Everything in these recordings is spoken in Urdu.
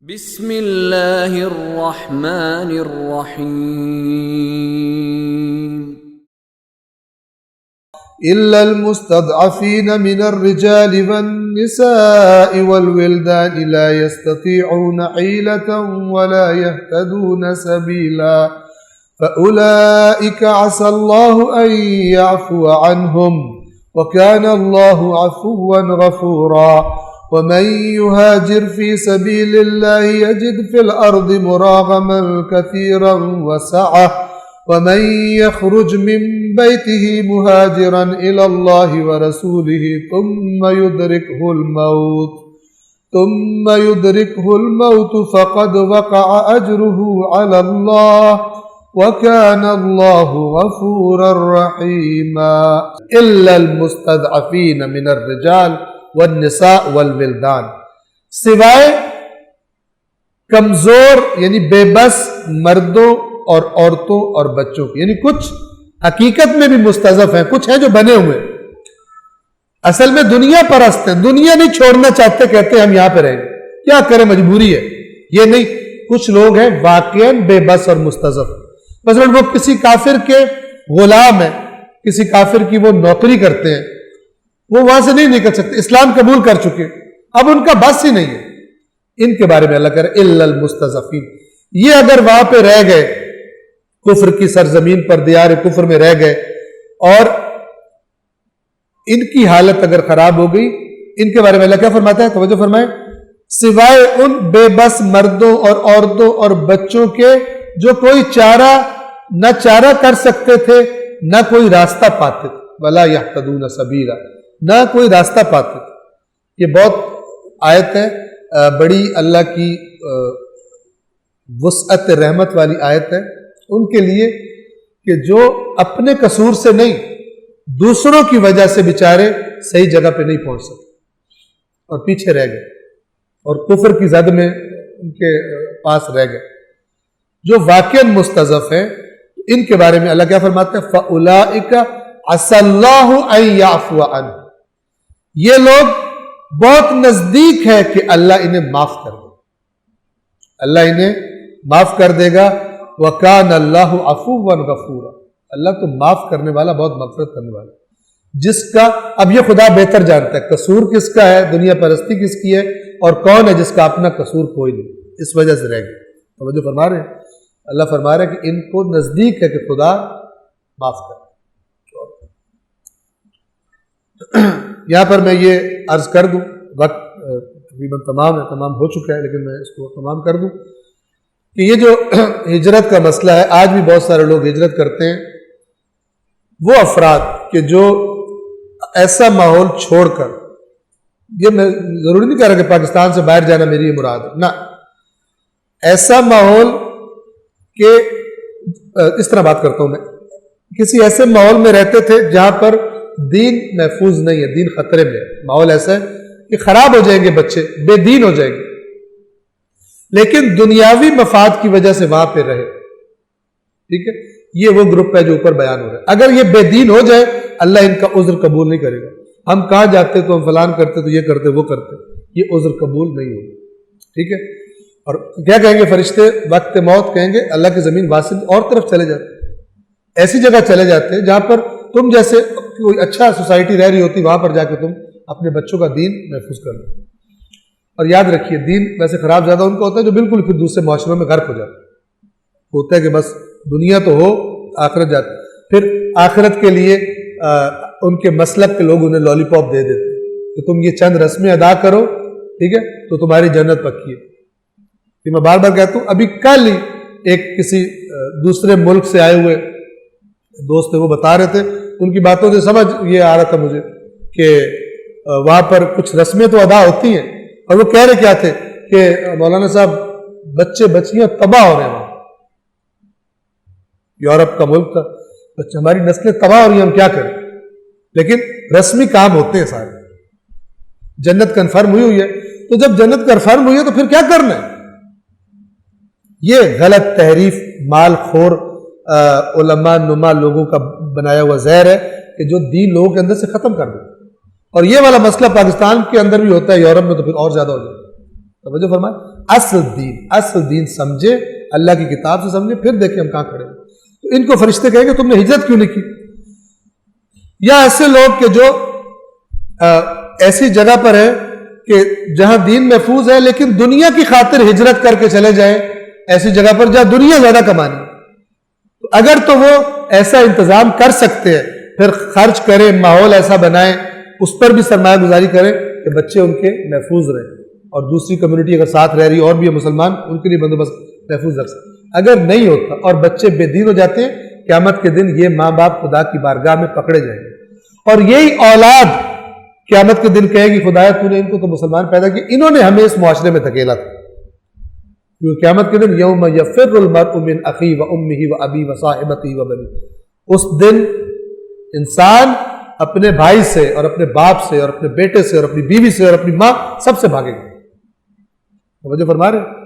بسم اللہ الرحمن الرحیم إلا المستضعفين من الرجال والنساء والولدان لا يستطيعون حيلة ولا يهتدون سبيلا فأولئك عسى الله أن يعفو عنهم وكان الله عفوا غفورا ومن يهاجر في سبيل الله يجد في الأرض مراغما كثيرا وسعة ومن يخرج من بيته مهاجرا إلى الله ورسوله ثم يدركه الموت فقد وقع أجره على الله وكان الله غفورا رحيما إلا المستضعفين من الرجال والنساء والولدان، سوائے کمزور یعنی بے بس مردوں اور عورتوں اور بچوں کی، یعنی کچھ حقیقت میں بھی مستضعف ہیں، کچھ ہیں جو بنے ہوئے اصل میں دنیا پرست ہیں، دنیا نہیں چھوڑنا چاہتے، کہتے ہیں ہم یہاں پہ رہیں گے، کیا کریں مجبوری ہے، یہ نہیں، کچھ لوگ ہیں واقعاً بے بس اور مستضعف، مثلا وہ کسی کافر کے غلام ہیں، کسی کافر کی وہ نوکری کرتے ہیں، وہ وہاں سے نہیں نکل سکتے، اسلام قبول کر چکے، اب ان کا بس ہی نہیں ہے، ان کے بارے میں اللہ کہہ رہے الا المستضعفین، یہ اگر وہاں پہ رہ گئے کفر کی سرزمین پر دیار کفر میں رہ گئے اور ان کی حالت اگر خراب ہو گئی، ان کے بارے میں اللہ کیا فرماتا ہے، توجہ فرمائیں، سوائے ان بے بس مردوں اور عورتوں اور بچوں کے جو کوئی نہ چارہ کر سکتے تھے نہ کوئی راستہ پاتے تھے، ولا یہتدون سبیلا، نہ کوئی راستہ پاتے تھے۔ یہ بہت آیت ہے، بڑی اللہ کی وسعت رحمت والی آیت ہے ان کے لیے کہ جو اپنے قصور سے نہیں دوسروں کی وجہ سے بیچارے صحیح جگہ پہ نہیں پہنچ سکتے اور پیچھے رہ گئے اور کفر کی زد میں ان کے پاس رہ گئے، جو واقعاً مستضعف ہیں، ان کے بارے میں اللہ کیا فرماتے ہیں، فَأُولَئِكَ عَسَى اللَّهُ أَن يَعْفُوَ عَنْهُمْ، یہ لوگ بہت نزدیک ہے کہ اللہ انہیں معاف کر دے، اللہ انہیں معاف کر دے گا، وَكَانَ اللَّهُ عَفُوًّا غَفُورًا، اللہ تو معاف کرنے والا، بہت مغفرت کرنے والا، جس کا اب یہ خدا بہتر جانتا ہے قصور کس کا ہے، دنیا پرستی کس کی ہے، اور کون ہے جس کا اپنا قصور کوئی نہیں، اس وجہ سے رہ گئے۔ توجہ فرما رہے ہیں، اللہ فرما رہے ہیں کہ ان کو نزدیک ہے کہ خدا معاف کرے۔ یہاں پر میں یہ عرض کر دوں، وقت تقریباً تمام ہو چکا ہے، لیکن میں اس کو تمام کر دوں کہ یہ جو ہجرت کا مسئلہ ہے، آج بھی بہت سارے لوگ ہجرت کرتے ہیں، وہ افراد کہ جو ایسا ماحول چھوڑ کر، یہ میں ضروری نہیں کہہ رہا کہ پاکستان سے باہر جانا میری یہ مراد ہے، نہ، ایسا ماحول کہ اس طرح بات کرتا ہوں میں، کسی ایسے ماحول میں رہتے تھے جہاں پر دین محفوظ نہیں ہے، دین خطرے میں ہے، ماحول ایسا ہے کہ خراب ہو جائیں گے بچے، بے دین ہو جائیں گے، لیکن دنیاوی مفاد کی وجہ سے وہاں پہ رہے، ٹھیک ہے، یہ وہ گروپ ہے جو اوپر بیان ہو رہا ہے۔ اگر یہ بے دین ہو جائے اللہ ان کا عذر قبول نہیں کرے گا، ہم کہاں جاتے تو ہم فلان کرتے تو یہ کرتے وہ کرتے، یہ عذر قبول نہیں ہوگا، ٹھیک ہے۔ اور کیا کہیں گے فرشتے وقت موت، کہیں گے اللہ کی زمین واسط اور طرف چلے جاتے، ایسی جگہ چلے جاتے جہاں پر تم جیسے کوئی اچھا سوسائٹی رہ رہی ہوتی، وہاں پر جا کے تم اپنے بچوں کا دین محفوظ کر لو۔ اور یاد رکھیے دین ویسے خراب زیادہ ان کا ہوتا ہے جو بالکل پھر دوسرے معاشروں میں غرق ہو جاتا ہوتا ہے کہ بس دنیا تو ہو آخرت جاتی، پھر آخرت کے لیے ان کے مسلک کے لوگ انہیں لالی پاپ دے دیتے کہ تم یہ چند رسمیں ادا کرو، ٹھیک ہے، تو تمہاری جنت پکی ہے۔ کہ میں بار بار کہتا ہوں، ابھی کل ہی ایک کسی دوسرے ملک سے آئے ہوئے دوست تھے، وہ بتا رہے تھے، ان کی باتوں سے سمجھ یہ آ رہا تھا مجھے کہ وہاں پر کچھ رسمیں تو ادا ہوتی ہیں، اور وہ کہہ رہے کیا تھے کہ مولانا صاحب بچے بچیاں تباہ ہو رہے ہیں، وہاں یورپ کا ملک تھا، بچے ہماری نسلیں تباہ ہو رہی ہیں، ہم کیا کریں، لیکن رسمی کام ہوتے ہیں سارے، جنت کنفرم ہوئی ہے، تو جب جنت کنفرم ہوئی ہے تو پھر کیا کرنا ہے؟ یہ غلط تحریف مال خور علماء نما لوگوں کا بنایا ہوا زہر ہے کہ جو دین لوگوں کے اندر سے ختم کر دے، اور یہ والا مسئلہ پاکستان کے اندر بھی ہوتا ہے، یورپ میں تو پھر اور زیادہ ہو جاتا ہے۔ توجہ فرمائیں، اصل دین سمجھے، اللہ کی کتاب سے سمجھے، پھر دیکھیں ہم کہاں کھڑے ہیں۔ تو ان کو فرشتے کہیں کہ تم نے ہجرت کیوں نہیں کی؟ یا ایسے لوگ کہ جو ایسی جگہ پر ہے کہ جہاں دین محفوظ ہے لیکن دنیا کی خاطر ہجرت کر کے چلے جائیں ایسی جگہ پر جہاں دنیا زیادہ کمانی ہے، تو اگر تو وہ ایسا انتظام کر سکتے ہیں پھر خرچ کریں، ماحول ایسا بنائیں، اس پر بھی سرمایہ گزاری کریں کہ بچے ان کے محفوظ رہیں، اور دوسری کمیونٹی اگر ساتھ رہ رہی اور بھی ہے مسلمان، ان کے لیے بندوبست محفوظ رکھ سکتے۔ اگر نہیں ہوتا اور بچے بے دین ہو جاتے ہیں، قیامت کے دن یہ ماں باپ خدا کی بارگاہ میں پکڑے جائیں گے، اور یہی اولاد قیامت کے دن کہے گی خدایا تو نے ان کو تو مسلمان پیدا کیا، انہوں نے ہمیں اس معاشرے میں دھکیلا تھا۔ کیونکہ قیامت کے دن یوم یفر المرء من اخیہ و امہ و ابی و صاحبتہ و بنی، اس دن انسان اپنے بھائی سے اور اپنے باپ سے اور اپنے بیٹے سے اور اپنی بیوی سے اور اپنی ماں سب سے بھاگیں گے۔ توجہ فرما رہے ہیں؟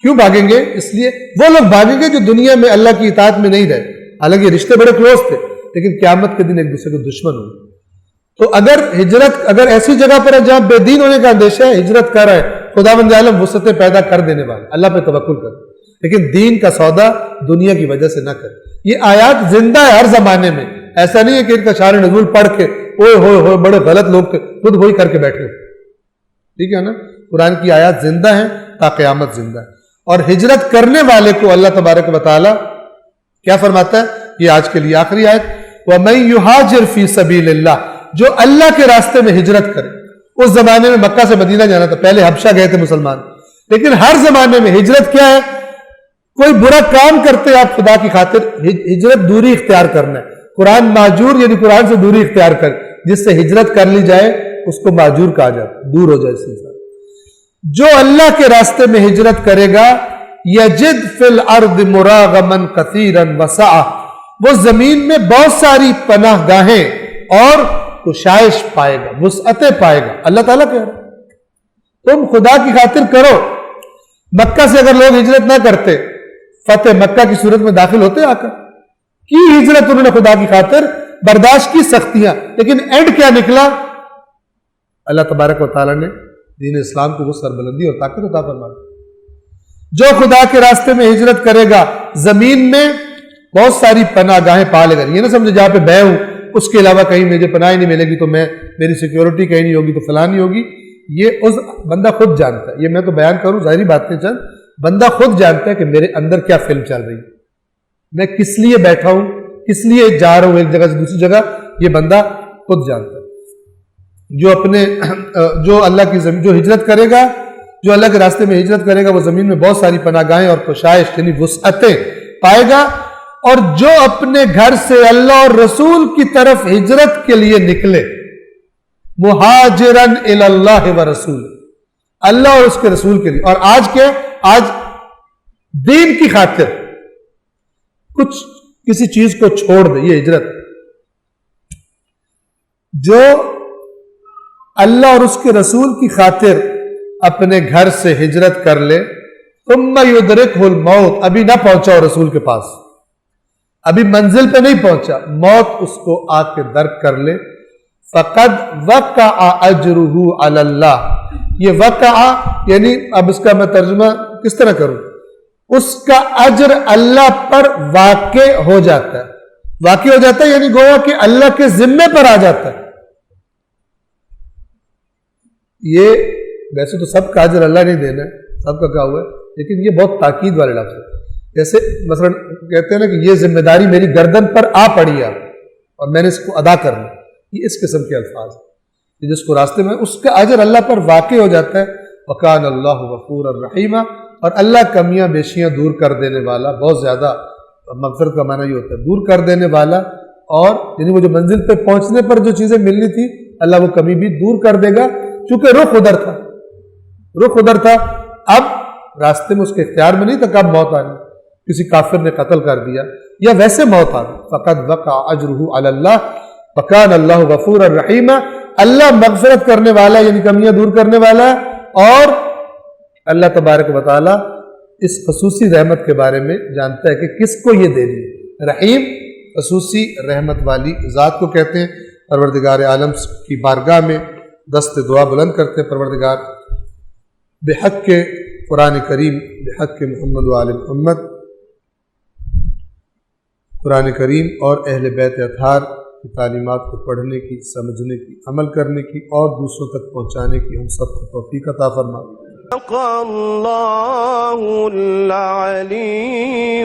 کیوں بھاگیں گے؟ اس لیے وہ لوگ بھاگیں گے جو دنیا میں اللہ کی اطاعت میں نہیں رہے، حالانکہ رشتے بڑے کلوز تھے لیکن قیامت کے دن ایک دوسرے کے دشمن ہوں گے۔ تو اگر ایسی جگہ پر ہے جہاں بے دین ہونے کا اندیشہ ہے، ہجرت کر رہے ہیں، خداوند عالم وسعتیں پیدا کر دینے والے، اللہ پہ توکل کر، لیکن دین کا سودا دنیا کی وجہ سے نہ کر۔ یہ آیات زندہ ہے ہر زمانے میں، ایسا نہیں ہے کہ ان کا شان نزول پڑھ کے اوئے ہوئے بڑے غلط لوگ تھے خود وہی کر کے بیٹھے، ٹھیک ہے نا؟ قرآن کی آیات زندہ ہیں تا قیامت زندہ ہے۔ اور ہجرت کرنے والے کو اللہ تبارک و تعالی کیا فرماتا ہے؟ یہ آج کے لیے آخری آیت، وَمَن يُهَاجِرْ فِي سَبِيلِ اللَّهِ، جو اللہ کے راستے میں ہجرت کرے۔ اس زمانے میں مکہ سے مدینہ جانا تھا، پہلے حبشہ گئے تھے مسلمان، لیکن ہر زمانے میں ہجرت کیا ہے؟ کوئی برا کام کرتے آپ خدا کی خاطر، ہجرت دوری اختیار کرنا ہے۔ قرآن ماجور یعنی قرآن سے دوری اختیار کر، جس سے ہجرت کر لی جائے اس کو ماجور کہا جاتا، دور ہو جائے اس سے۔ جو اللہ کے راستے میں ہجرت کرے گا یجد فی الارض مراغما کثیرا وسعا، وہ زمین میں بہت ساری پناہ گاہیں اور کشائش پائے گا، وسعتیں پائے گا۔ اللہ تعالیٰ کہہ رہا ہے تم خدا کی خاطر کرو۔ مکہ سے اگر لوگ ہجرت نہ کرتے، فتح مکہ کی صورت میں داخل ہوتے آ کر، کی ہجرت انہوں نے خدا کی خاطر، برداشت کی سختیاں، لیکن اینڈ کیا نکلا؟ اللہ تبارک و تعالیٰ نے دین اسلام کو وہ سربلندی اور طاقت عطا فرما دی۔ جو خدا کے راستے میں ہجرت کرے گا زمین میں بہت ساری پناہ گاہیں پا لے گا۔ یہ نہ سمجھے جہاں پہ میں ہوں اس کے علاوہ کہیں مجھے پناہ ہی نہیں ملے گی تو میری سیکیورٹی کہیں نہیں ہوگی تو فلاں نہیں ہوگی۔ یہ اس بندہ خود جانتا ہے، یہ میں تو بیان کروں ظاہری بات نہیں، چند بندہ خود جانتا ہے کہ میرے اندر کیا فلم چل رہی ہے، میں کس لیے بیٹھا ہوں، کس لیے جا رہا ہوں ایک جگہ سے دوسری جگہ، یہ بندہ خود جانتا ہے۔ جو اللہ کی زمین، جو ہجرت کرے گا، جو اللہ کے راستے میں ہجرت کرے گا، وہ زمین میں بہت ساری پناہ گاہیں اور کشائش یعنی وسعتیں پائے گا۔ اور جو اپنے گھر سے اللہ اور رسول کی طرف ہجرت کے لیے نکلے، مہاجرن الی اللہ و رسول، اللہ اور اس کے رسول کے لیے، اور آج کیا؟ آج دین کی خاطر کچھ کسی چیز کو چھوڑ دے، یہ ہجرت۔ جو اللہ اور اس کے رسول کی خاطر اپنے گھر سے ہجرت کر لے، ثم یدرکہ الموت، ابھی نہ پہنچا ہو رسول کے پاس، ابھی منزل پہ نہیں پہنچا، موت اس کو آ کے درک کر لے، فقد وقع اجرہ علی اللہ، یہ وقع یعنی اب اس کا میں ترجمہ کس طرح کروں، اس کا اجر اللہ پر واقع ہو جاتا ہے، واقع ہو جاتا ہے یعنی گویا کہ اللہ کے ذمے پر آ جاتا ہے۔ یہ ویسے تو سب کا اجر اللہ نہیں دینا ہے، سب کا کہا ہوا ہے، لیکن یہ بہت تاکید والے لفظ ہے۔ جیسے مثلا کہتے ہیں نا کہ یہ ذمہ داری میری گردن پر آ پڑی ہے اور میں نے اس کو ادا کرنا، یہ اس قسم کے الفاظ ہیں جس کو راستے میں اس کا اجر اللہ پر واقع ہو جاتا ہے۔ وَكَانَ اللَّهُ غَفُورًا رَحِيمًا، اور اللہ کمیاں بیشیاں دور کر دینے والا، بہت زیادہ مغفرت کا معنی یہ ہوتا ہے دور کر دینے والا، اور یعنی وہ جو منزل پہ پہنچنے پر جو چیزیں ملنی تھی اللہ وہ کمی بھی دور کر دے گا، چونکہ رخ ادھر تھا، اب راستے میں اس کے اختیار میں نہیں تھا کب موت آنی، کسی کافر نے قتل کر دیا یا ویسے موت آ گئی۔ فقد وقع اجرہ علی اللہ وکان اللہ غفورا رحیما، اللہ مغفرت کرنے والا یعنی کمیاں دور کرنے والا، اور اللہ تبارک و تعالی اس خصوصی رحمت کے بارے میں جانتا ہے کہ کس کو یہ دینی ہے۔ رحیم خصوصی رحمت والی ذات کو کہتے ہیں۔ پروردگار عالم کی بارگاہ میں دست دعا بلند کرتے ہیں، پروردگار بے حق کے قرآن کریم بحق محمد و آل محمد، قرآن کریم اور اہل بیت اطہار کی تعلیمات کو پڑھنے کی، سمجھنے کی، عمل کرنے کی اور دوسروں تک پہنچانے کی ہم سب کو توفیق عطا فرما۔ صدق اللہ العلی